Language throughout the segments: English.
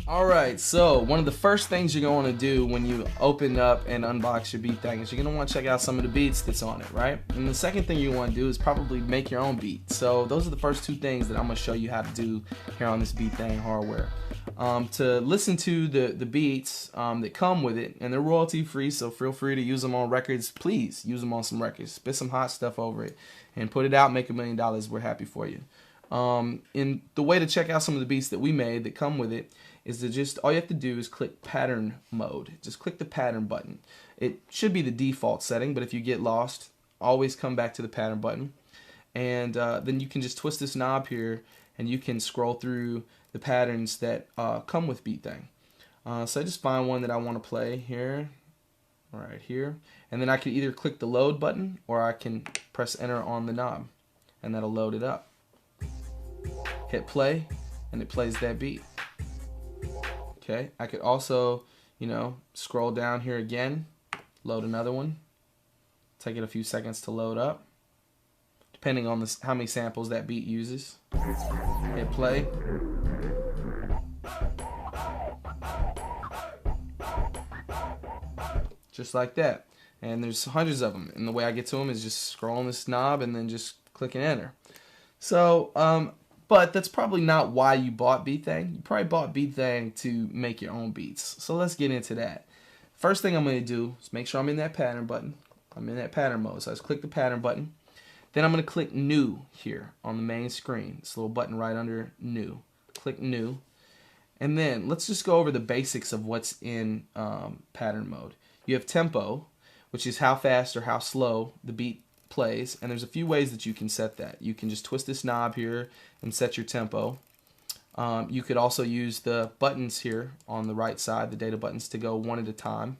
Alright, so one of the first things you're going to want to do when you open up and unbox your beat thing is you're going to want to check out some of the beats that's on it, right? And the second thing you want to do is probably make your own beat. So those are the first two things that I'm going to show you how to do here on this beat thing hardware. To listen to the beats that come with it, and they're royalty free, so feel free to use them on records. Please use them on some records. Spit some hot stuff over it and put it out, make $1 million. We're happy for you. And the way to check out some of the beats that we made that come with it is to just, all you have to do is click pattern mode. Just click the pattern button. It should be the default setting, but if you get lost, always come back to the pattern button. And then you can just twist this knob here and you can scroll through the patterns that come with beat thing. So I just find one that I want to play here, right here. And then I can either click the load button or I can press enter on the knob and that'll load it up. Hit play and it plays that beat. Okay, I could also, scroll down here again, load another one, take it a few seconds to load up, depending on how many samples that beat uses. Hit play. Just like that. And there's hundreds of them. And the way I get to them is just scrolling this knob and then just clicking enter. So, but that's probably not why you bought Beat Thing. You probably bought Beat Thing to make your own beats. So let's get into that. First thing I'm going to do is make sure I'm in that pattern button. I'm in that pattern mode. So I just click the pattern button. Then I'm going to click New here on the main screen. This little button right under New. Click New. And then let's just go over the basics of what's in pattern mode. You have tempo, which is how fast or how slow the beat plays, and there's a few ways that you can set that. You can just twist this knob here and set your tempo. You could also use the buttons here on the right side, the data buttons, to go one at a time,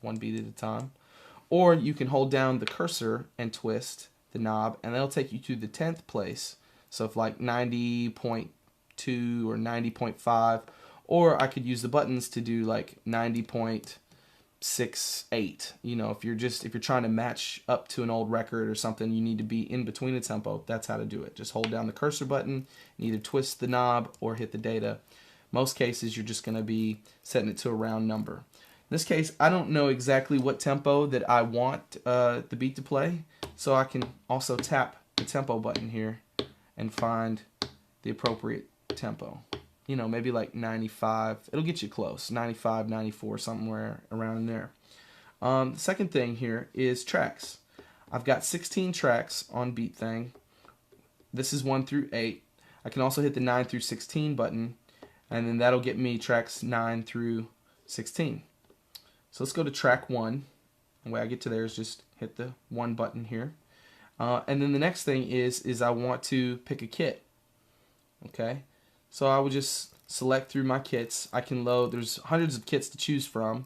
one beat at a time. Or you can hold down the cursor and twist the knob, and that'll take you to the 10th place. So if like 90.2 or 90.5, or I could use the buttons to do like 90.68. If you're trying to match up to an old record or something, you need to be in between the tempo. That's how to do it. Just hold down the cursor button and either twist the knob or hit the data. Most cases you're just going to be setting it to a round number. In this case, I don't know exactly what tempo that I want the beat to play, so I can also tap the tempo button here and find the appropriate tempo. Maybe like 95. It'll get you close. 95, 94, somewhere around in there. The second thing here is tracks. I've got 16 tracks on Beat Thing. This is 1 through 8. I can also hit the 9 through 16 button, and then that'll get me tracks 9 through 16. So let's go to track 1. The way I get to there is just hit the 1 button here. And then the next thing is I want to pick a kit. Okay. So I would just select through my kits. I can load, there's hundreds of kits to choose from.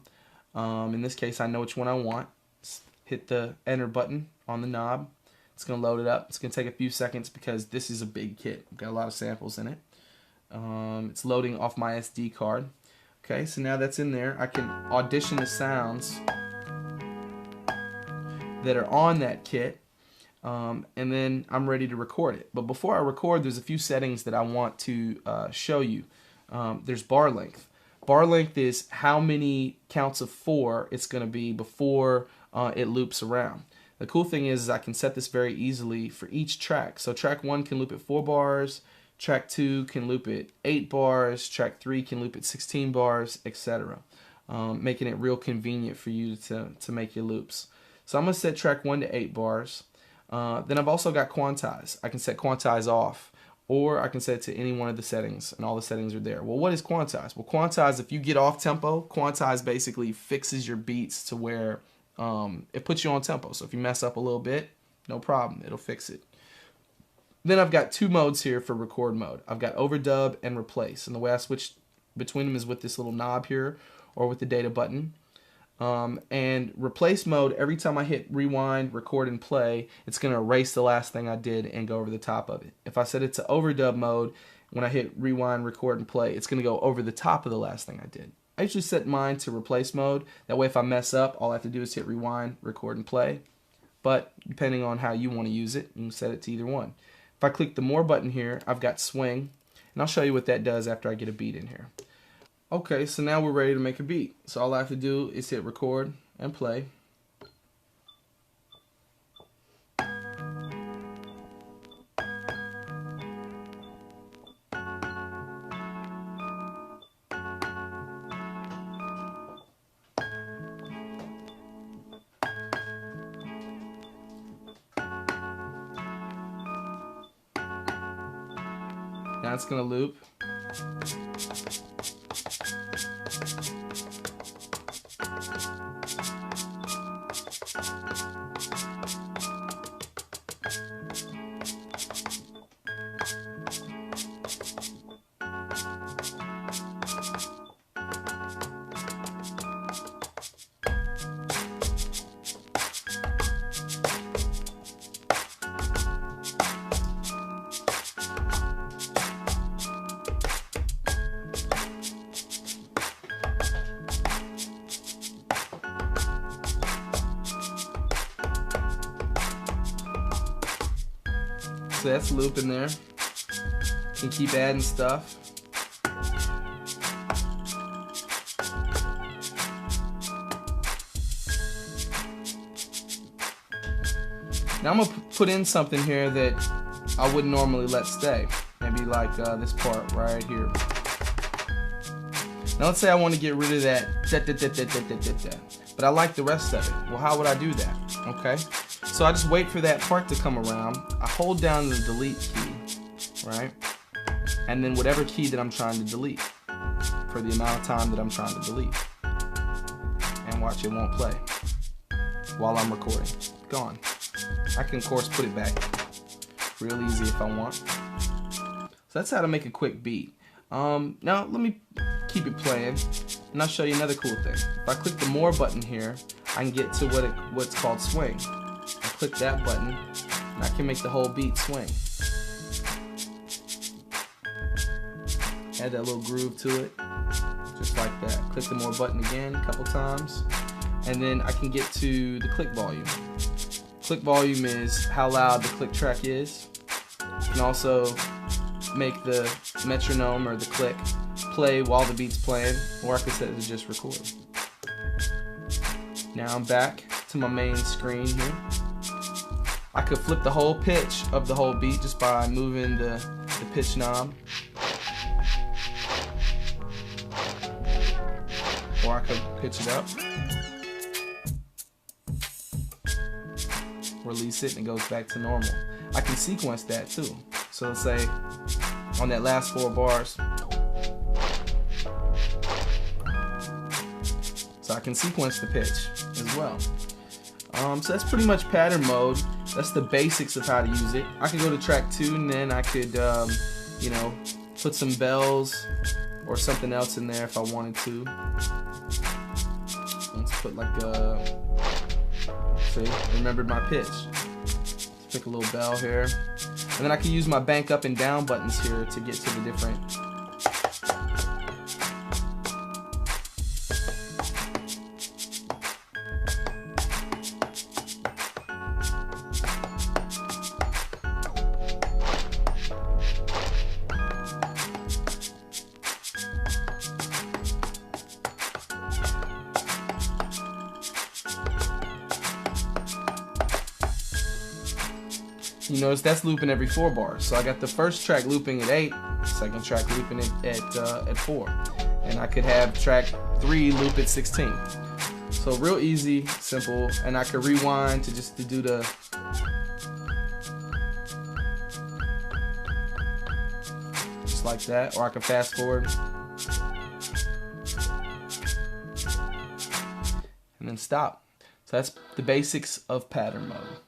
In this case, I know which one I want. Just hit the enter button on the knob. It's going to load it up. It's going to take a few seconds because this is a big kit. I've got a lot of samples in it. It's loading off my SD card. Okay, so now that's in there. I can audition the sounds that are on that kit. And then I'm ready to record it. But before I record, there's a few settings that I want to show you. There's bar length. Bar length is how many counts of 4 it's going to be before it loops around. The cool thing is I can set this very easily for each track. So track 1 can loop at 4 bars, track 2 can loop at 8 bars, track 3 can loop at 16 bars, etc. Making it real convenient for you to make your loops. So I'm going to set track 1 to 8 bars. Then I've also got quantize. I can set quantize off, or I can set it to any one of the settings, and all the settings are there. Well, what is quantize? Well, quantize, if you get off tempo, quantize basically fixes your beats to where it puts you on tempo. So if you mess up a little bit, no problem, it'll fix it. Then I've got 2 modes here for record mode. I've got overdub and replace, and the way I switch between them is with this little knob here, or with the data button. And replace mode, every time I hit rewind, record, and play, it's going to erase the last thing I did and go over the top of it. If I set it to overdub mode, when I hit rewind, record, and play, it's going to go over the top of the last thing I did. I usually set mine to replace mode. That way if I mess up, all I have to do is hit rewind, record, and play. But depending on how you want to use it, you can set it to either one. If I click the more button here, I've got swing, and I'll show you what that does after I get a beat in here. Okay, so now we're ready to make a beat. So all I have to do is hit record and play. Now it's gonna loop. So that's looping there. You can keep adding stuff. Now I'm gonna put in something here that I wouldn't normally let stay. Maybe like this part right here. Now let's say I want to get rid of that, but I like the rest of it. Well, how would I do that? Okay. So I just wait for that part to come around. I hold down the delete key, right? And then whatever key that I'm trying to delete for the amount of time that I'm trying to delete. And watch, it won't play while I'm recording. Gone. I can of course put it back real easy if I want. So that's how to make a quick beat. Now let me keep it playing and I'll show you another cool thing. If I click the more button here, I can get to what's called swing. I click that button and I can make the whole beat swing. Add that little groove to it, just like that. Click the more button again a couple times, and then I can get to the click volume. Click volume is how loud the click track is. You can also make the metronome or the click play while the beat's playing, or I could set it to just record. Now I'm back to my main screen here. I could flip the whole pitch of the whole beat just by moving the pitch knob. Or I could pitch it up. Release it and it goes back to normal. I can sequence that too. So let's say on that last 4 bars. So I can sequence the pitch as well. So that's pretty much pattern mode. That's the basics of how to use it. I could go to track 2 and then I could, you know, put some bells or something else in there if I wanted to. Let's put like a, see, remembered my pitch. Let's pick a little bell here. And then I can use my bank up and down buttons here to get to the different. You notice that's looping every 4 bars. So I got the first track looping at 8, second track looping at 4. And I could have track 3 loop at 16. So real easy, simple, and I could rewind to just to do the just like that, or I can fast forward and then stop. So that's the basics of pattern mode.